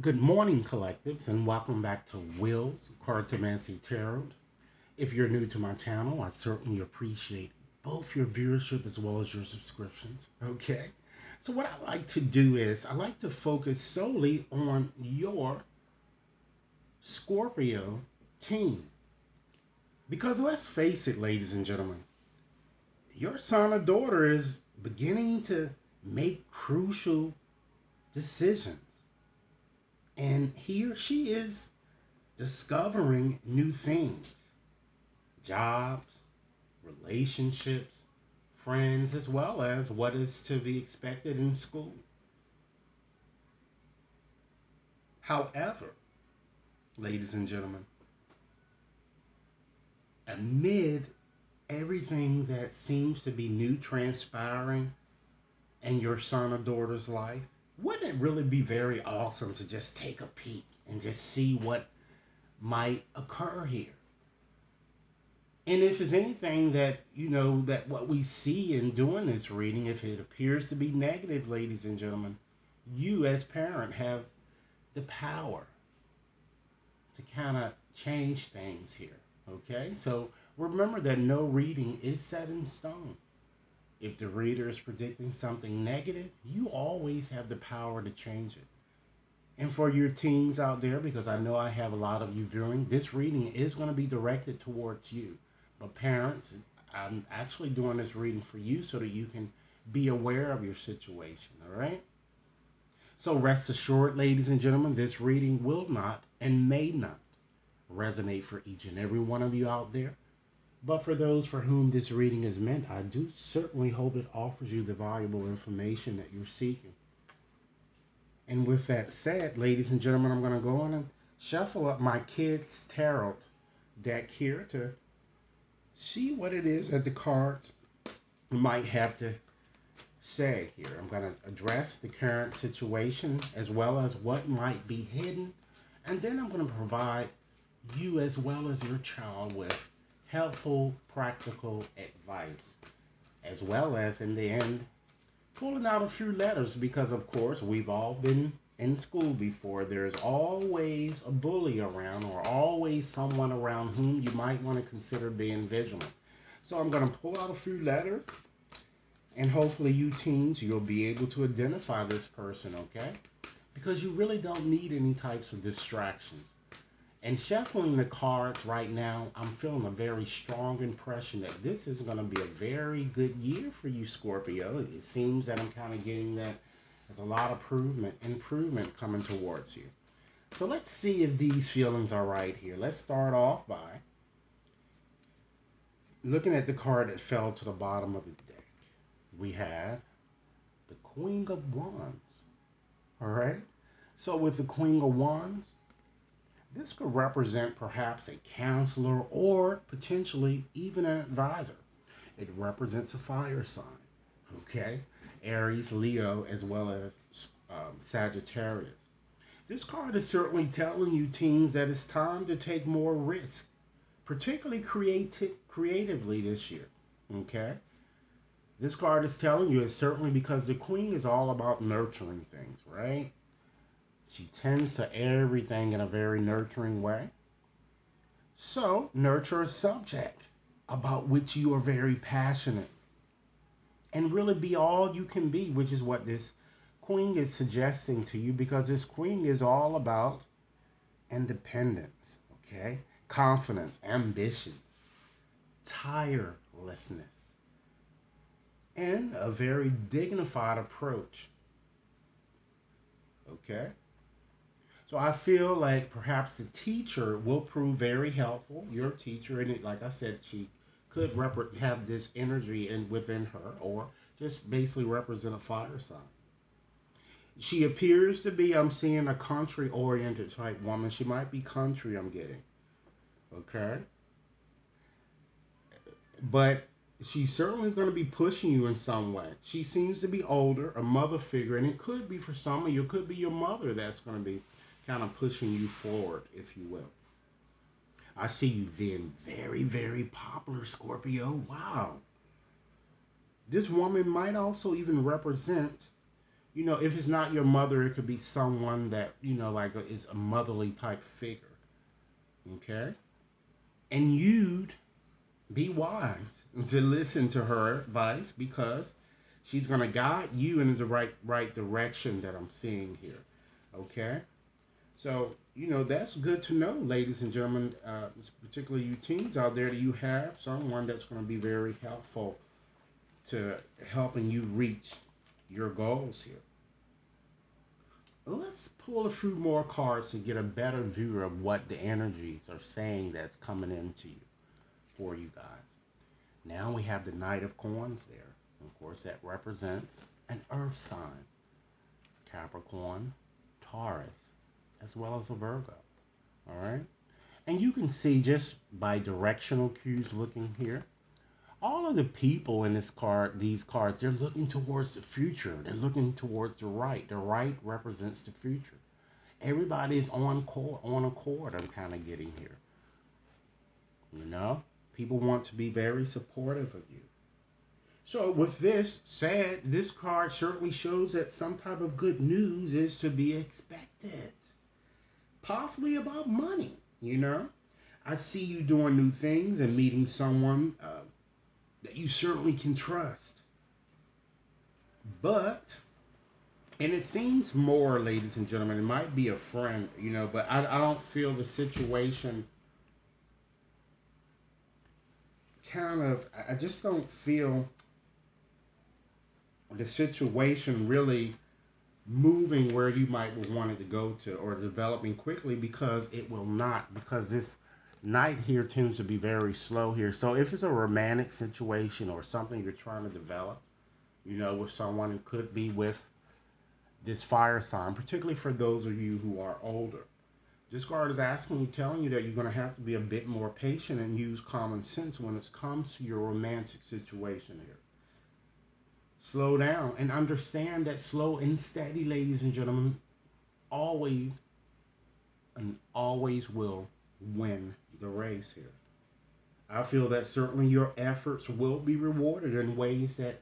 Good morning, collectives, and welcome back to Will's Cartomancy Tarot. If you're new to my channel, I certainly appreciate both your viewership as well as your subscriptions. Okay? So, what I like to do is I like to focus solely on your Scorpio team. Because let's face it, ladies and gentlemen, your son or daughter is beginning to make crucial decisions. And he or she is discovering new things, jobs, relationships, friends, as well as what is to be expected in school. However, ladies and gentlemen, amid everything that seems to be new transpiring in your son or daughter's life, wouldn't it really be very awesome to just take a peek and just see what might occur here? And if it's anything that, that what we see in doing this reading, if it appears to be negative, ladies and gentlemen, you as parent have the power to kind of change things here. Okay? So remember that no reading is set in stone. If the reader is predicting something negative, you always have the power to change it. And for your teens out there, because I know I have a lot of you viewing, this reading is going to be directed towards you. But parents, I'm actually doing this reading for you so that you can be aware of your situation, all right? So rest assured, ladies and gentlemen, this reading will not and may not resonate for each and every one of you out there. But for those for whom this reading is meant, I do certainly hope it offers you the valuable information that you're seeking. And with that said, ladies and gentlemen, I'm going to go on and shuffle up my kids' tarot deck here to see what it is that the cards might have to say here. I'm going to address the current situation as well as what might be hidden. And then I'm going to provide you as well as your child with helpful, practical advice, as well as in the end, pulling out a few letters because, of course, we've all been in school before. There's always a bully around or always someone around whom you might want to consider being vigilant. So I'm going to pull out a few letters and hopefully you teens, you'll be able to identify this person, okay? Because you really don't need any types of distractions. And shuffling the cards right now, I'm feeling a very strong impression that this is going to be a very good year for you, Scorpio. It seems that I'm kind of getting that there's a lot of improvement coming towards you. So let's see if these feelings are right here. Let's start off by looking at the card that fell to the bottom of the deck. We had the Queen of Wands. All right. So with the Queen of Wands, this could represent perhaps a counselor or potentially even an advisor. It represents a fire sign, okay? Aries, Leo, as well as Sagittarius. This card is certainly telling you, teens, that it's time to take more risk, particularly creatively this year, okay? This card is telling you it's certainly because the Queen is all about nurturing things, right? She tends to everything in a very nurturing way. So, nurture a subject about which you are very passionate and really be all you can be, which is what this queen is suggesting to you because this queen is all about independence, okay? Confidence, ambitions, tirelessness, and a very dignified approach, okay? So I feel like perhaps the teacher will prove very helpful. Your teacher, and it, like I said, she could have this energy within her, or just basically represent a fire sign. She appears to be, I'm seeing a country-oriented type woman. She might be country, I'm getting. Okay? But she certainly is going to be pushing you in some way. She seems to be older, a mother figure, and it could be for some of you, it could be your mother that's going to be kind of pushing you forward, if you will. I see you being very, very popular, Scorpio. Wow. This woman might also even represent You know, if it's not your mother, it could be someone that, you know, like is a motherly type figure. Okay? And you'd be wise to listen to her advice because she's going to guide you in the right direction that I'm seeing here. Okay? So, you know, that's good to know, ladies and gentlemen, particularly you teens out there, that you have someone that's going to be very helpful to helping you reach your goals here. Let's pull a few more cards to get a better view of what the energies are saying that's coming into you for you guys. Now we have the Knight of Coins there. Of course, that represents an earth sign, Capricorn, Taurus, as well as a Virgo. All right. And you can see just by directional cues looking here, all of the people in this card, these cards, they're looking towards the future. They're looking towards the right. The right represents the future. Everybody is on accord. I'm kind of getting here. You know, people want to be very supportive of you. So with this said, this card certainly shows that some type of good news is to be expected. Possibly about money, you know. I see you doing new things and meeting someone that you certainly can trust. But, and it seems more, ladies and gentlemen, it might be a friend, you know, but I don't feel the situation I just don't feel the situation really moving where you might want it to go to or developing quickly because it will not, because this night here tends to be very slow here. So if it's a romantic situation or something you're trying to develop, you know, with someone, it could be with this fire sign, particularly for those of you who are older. This card is asking you, telling you that you're going to have to be a bit more patient and use common sense when it comes to your romantic situation here. Slow down and understand that slow and steady, ladies and gentlemen, always and always will win the race here. I feel that certainly your efforts will be rewarded in ways that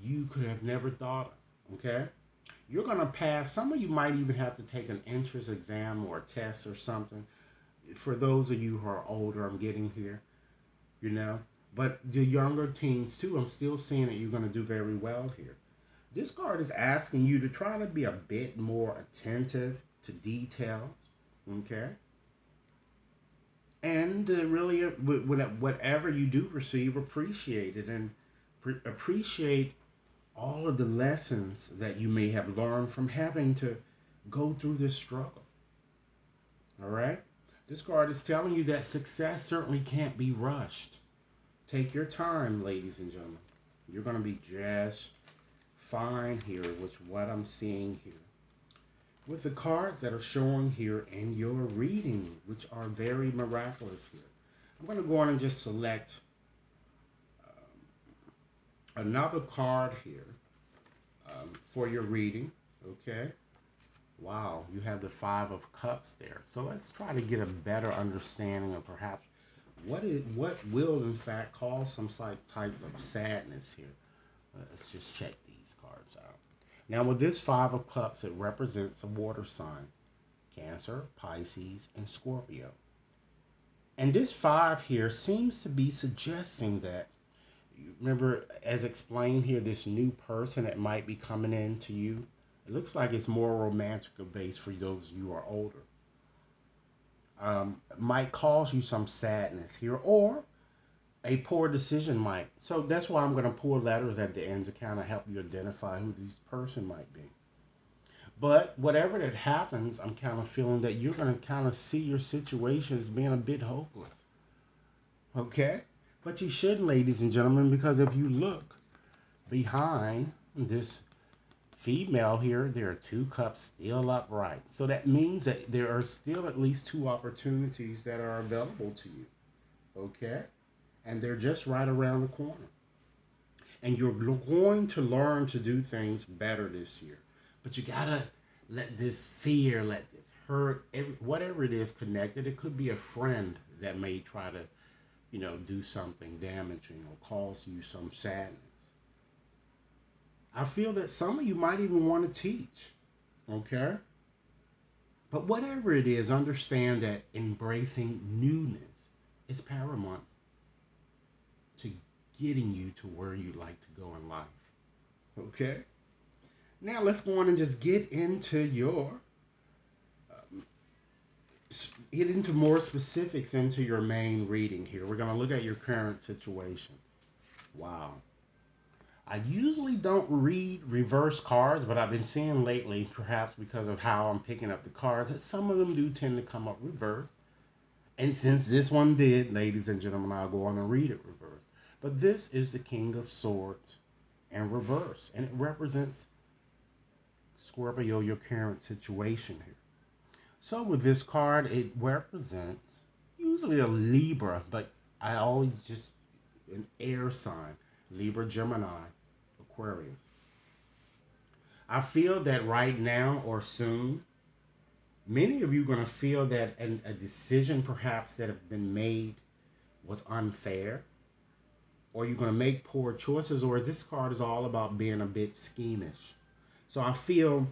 you could have never thought of. Okay? You're going to pass. Some of you might even have to take an entrance exam or a test or something. For those of you who are older, I'm getting here, you know. But the younger teens, too, I'm still seeing that you're going to do very well here. This card is asking you to try to be a bit more attentive to details, okay? And really, whatever you do receive, appreciate it and appreciate all of the lessons that you may have learned from having to go through this struggle. All right? This card is telling you that success certainly can't be rushed. Take your time, ladies and gentlemen. You're going to be just fine here with what I'm seeing here. With the cards that are showing here in your reading, which are very miraculous here. I'm going to go on and just select another card here for your reading, okay? Wow, you have the Five of Cups there. So let's try to get a better understanding of perhaps what will in fact cause some type of sadness here. Let's just check these cards out. Now with this Five of Cups, it represents a water sign. Cancer, Pisces, and Scorpio. And this five here seems to be suggesting that, remember, as explained here, this new person that might be coming in to you, it looks like it's more romantic based for those of you who are older. Might cause you some sadness here, or a poor decision might. So that's why I'm going to pull letters at the end to kind of help you identify who this person might be. But whatever that happens, I'm kind of feeling that you're going to kind of see your situation as being a bit hopeless. Okay? But you shouldn't, ladies and gentlemen, because if you look behind this female here, there are two cups still upright. So that means that there are still at least two opportunities that are available to you. Okay? And they're just right around the corner. And you're going to learn to do things better this year. But you gotta let this fear, let this hurt, whatever it is connected. It could be a friend that may try to, do something damaging or cause you some sadness. I feel that some of you might even want to teach, okay? But whatever it is, understand that embracing newness is paramount to getting you to where you'd like to go in life, okay? Now let's go on and just get into more specifics into your main reading here. We're going to look at your current situation. Wow. I usually don't read reverse cards, but I've been seeing lately, perhaps because of how I'm picking up the cards, that some of them do tend to come up reverse. And since this one did, ladies and gentlemen, I'll go on and read it reverse. But this is the King of Swords in reverse, and it represents Scorpio, your current situation here. So with this card, it represents usually a Libra, but I always just an air sign, Libra, Gemini, Aquarius. I feel that right now or soon, many of you are going to feel that a decision perhaps that have been made was unfair, or you're going to make poor choices, or this card is all about being a bit schemish. So I feel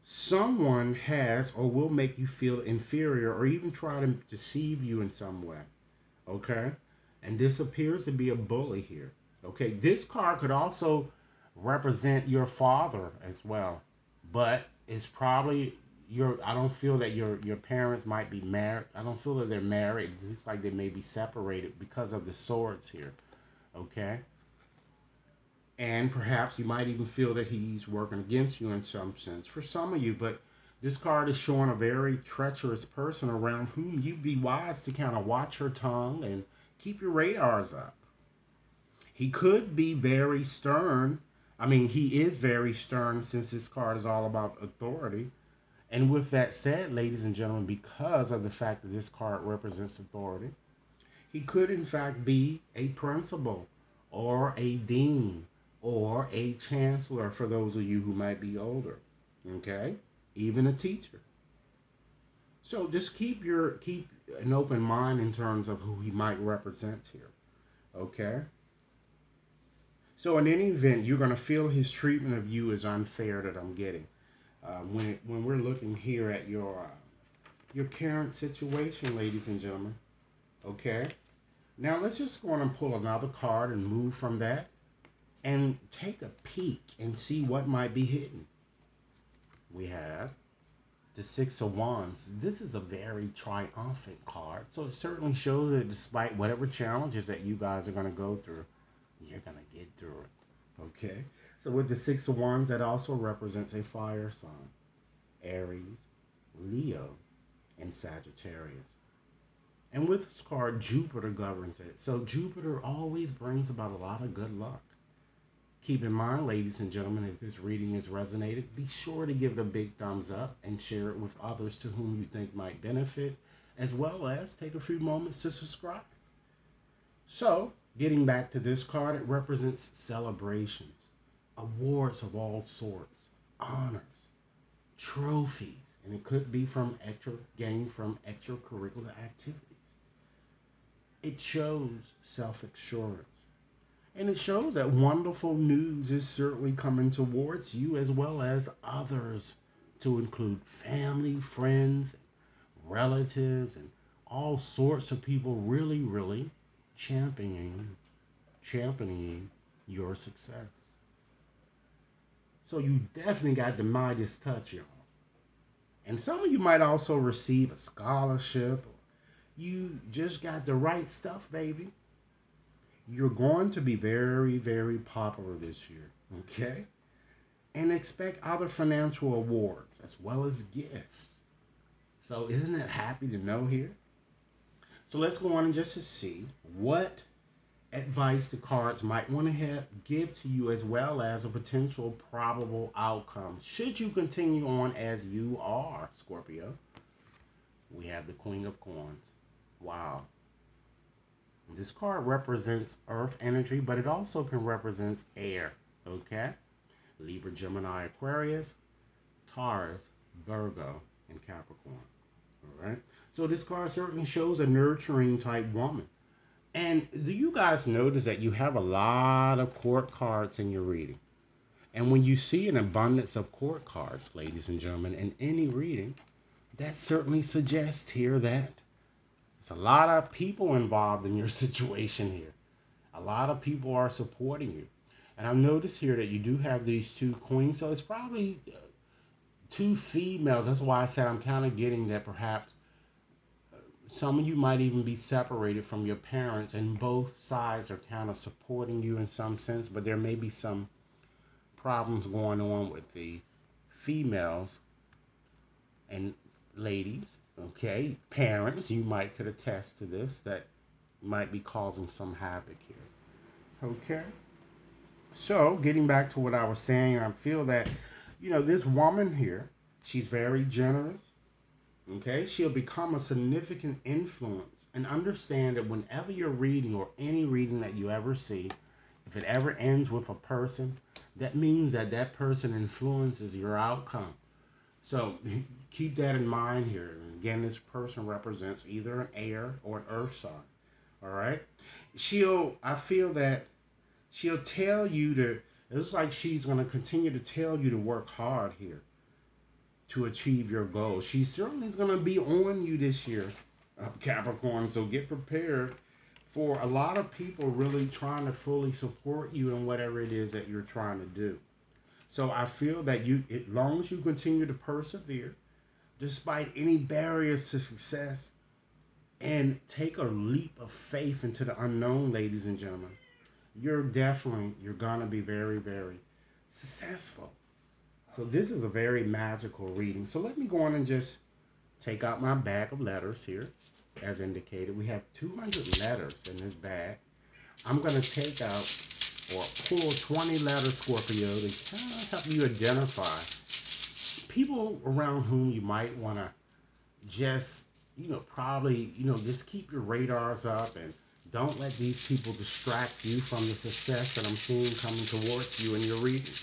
someone has or will make you feel inferior or even try to deceive you in some way. Okay? And this appears to be a bully here. Okay? This card could also represent your father as well. But it's probably your I don't feel that your parents might be married. I don't feel that they're married. It looks like they may be separated because of the swords here. Okay? And perhaps you might even feel that he's working against you in some sense for some of you. But this card is showing a very treacherous person around whom you'd be wise to kind of watch her tongue and keep your radars up. He could be very stern. I mean, he is very stern since this card is all about authority. And with that said, ladies and gentlemen, because of the fact that this card represents authority, he could in fact be a principal or a dean or a chancellor for those of you who might be older. Okay? Even a teacher. So just keep an open mind in terms of who he might represent here. Okay? So in any event, you're going to feel his treatment of you is unfair that I'm getting. When we're looking here at your current situation, ladies and gentlemen. Okay? Now let's just go on and pull another card and move from that and take a peek and see what might be hidden. We have the Six of Wands. This is a very triumphant card. So it certainly shows that despite whatever challenges that you guys are going to go through, you're going to get through it. Okay? So with the Six of Wands, that also represents a fire sign. Aries, Leo, and Sagittarius. And with this card, Jupiter governs it. So Jupiter always brings about a lot of good luck. Keep in mind, ladies and gentlemen, if this reading has resonated, be sure to give it a big thumbs up and share it with others to whom you think might benefit, as well as take a few moments to subscribe. So, getting back to this card, it represents celebrations, awards of all sorts, honors, trophies, and it could be gained from extracurricular activities. It shows self-assurance. And it shows that wonderful news is certainly coming towards you as well as others, to include family, friends, relatives, and all sorts of people really, really championing your success. So you definitely got the Midas touch, y'all. And some of you might also receive a scholarship. You just got the right stuff, baby. You're going to be very, very popular this year, okay? And expect other financial awards as well as gifts. So isn't it happy to know here? So let's go on and just to see what advice the cards might want to give to you as well as a potential probable outcome. Should you continue on as you are, Scorpio? We have the Queen of Coins. Wow. This card represents earth energy, but it also can represent air, okay? Libra, Gemini, Aquarius, Taurus, Virgo, and Capricorn, all right? So this card certainly shows a nurturing type woman. And do you guys notice that you have a lot of court cards in your reading? And when you see an abundance of court cards, ladies and gentlemen, in any reading, that certainly suggests here that there's a lot of people involved in your situation here. A lot of people are supporting you. And I've noticed here that you do have these two queens, so it's probably two females. That's why I said I'm kind of getting that perhaps some of you might even be separated from your parents, and both sides are kind of supporting you in some sense, but there may be some problems going on with the females and ladies, okay? Parents, you might could attest to this, that might be causing some havoc here, okay? So, getting back to what I was saying, I feel that, this woman here, she's very generous. Okay, she'll become a significant influence, and understand that whenever you're reading, or any reading that you ever see, if it ever ends with a person, that means that that person influences your outcome. So keep that in mind here. And again, this person represents either an air or an earth sign. All right. I feel that she'll tell you to, it's like she's going to continue to tell you to work hard here to achieve your goals. She certainly is going to be on you this year, Capricorn. So get prepared for a lot of people really trying to fully support you in whatever it is that you're trying to do. So I feel that as long as you continue to persevere, despite any barriers to success, and take a leap of faith into the unknown, ladies and gentlemen, you're gonna be very, very successful. So this is a very magical reading. So let me go on and just take out my bag of letters here. As indicated, we have 200 letters in this bag. I'm going to take out or pull 20 letters, Scorpio, to kind of help you identify people around whom you might want to just, probably, just keep your radars up, and don't let these people distract you from the success that I'm seeing coming towards you in your reading.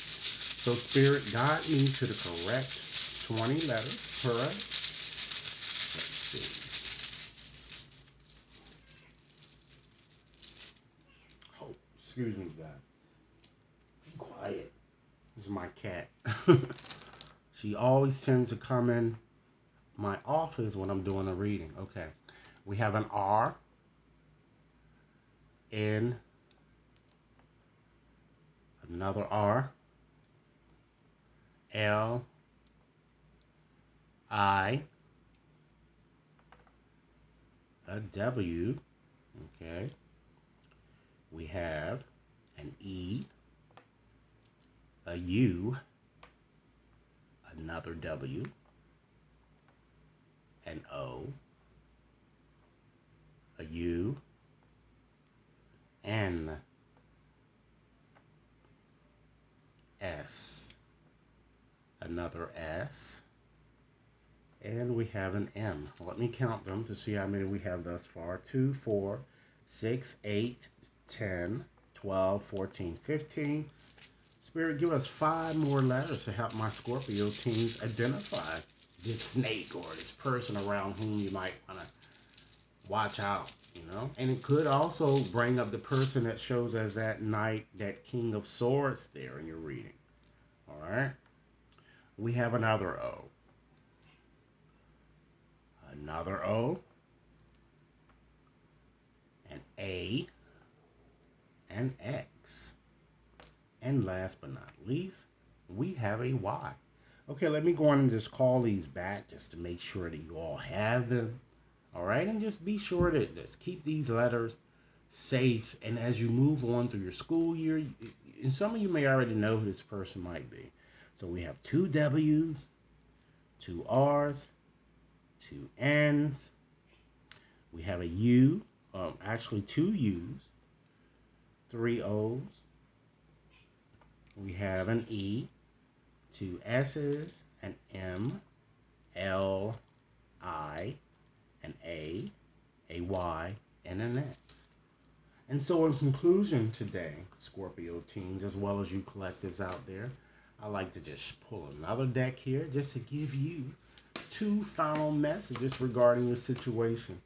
So, Spirit, guide me to the correct 20 letters, all right? Let's see. Oh, excuse me, guys. Be quiet. This is my cat. She always tends to come in my office when I'm doing a reading. Okay. We have an R, N, another R, L, I, a W, okay. We have an E, a U, another W, an O, a U, N, S, another S, and we have an M. Let me count them to see how many we have thus far. 2, 4, 6, 8, 10, 12, 14, 15. Spirit, give us 5 more letters to help my Scorpio teams identify this snake or this person around whom you might want to watch out, And it could also bring up the person that shows as that knight, that king of swords there in your reading. All right. We have another O. Another O. An A. An X. And last but not least, we have a Y. Okay, let me go on and just call these back just to make sure that you all have them. All right, and just be sure to just keep these letters safe. And as you move on through your school year, and some of you may already know who this person might be. So we have 2 W's, 2 R's, 2 N's. We have a U, actually 2 U's, 3 O's. We have an E, 2 S's, an M, L, I, an A Y, and an X. And so in conclusion today, Scorpio teens, as well as you collectives out there, I like to just pull another deck here just to give you 2 final messages regarding your situation.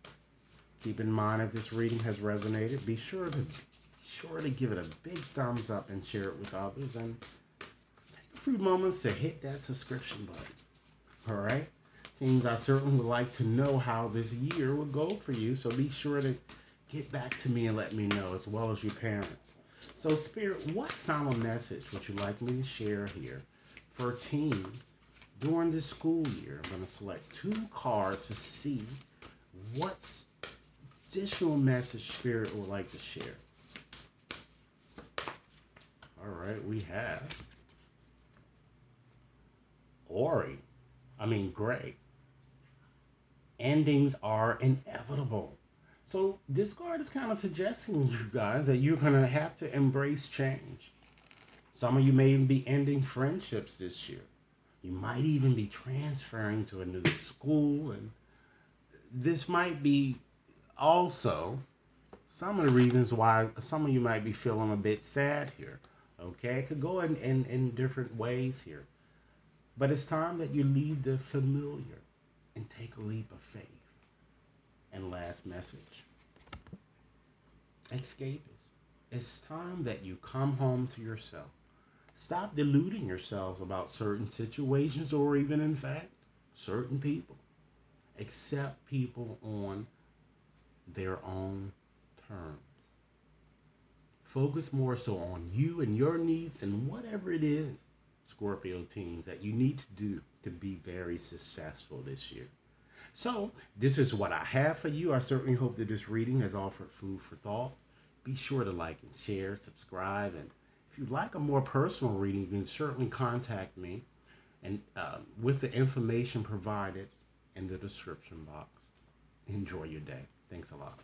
Keep in mind, if this reading has resonated, be sure to give it a big thumbs up and share it with others, and take a few moments to hit that subscription button. All right? Teens, I certainly would like to know how this year will go for you, so be sure to get back to me and let me know, as well as your parents. So, Spirit, what final message would you like me to share here for teens during this school year? I'm going to select two cards to see what additional message Spirit would like to share. All right, we have Gray. Endings are inevitable. So this card is kind of suggesting you guys that you're going to have to embrace change. Some of you may even be ending friendships this year. You might even be transferring to a new school, and this might be also some of the reasons why some of you might be feeling a bit sad here. Okay, it could go in different ways here. But it's time that you leave the familiar and take a leap of faith. And last message, escapists. It's time that you come home to yourself. Stop deluding yourselves about certain situations or even, in fact, certain people. Accept people on their own terms. Focus more so on you and your needs and whatever it is, Scorpio teens, that you need to do to be very successful this year. So, this is what I have for you. I certainly hope that this reading has offered food for thought. Be sure to like and share, subscribe, and if you'd like a more personal reading, you can certainly contact me and with the information provided in the description box. Enjoy your day. Thanks a lot.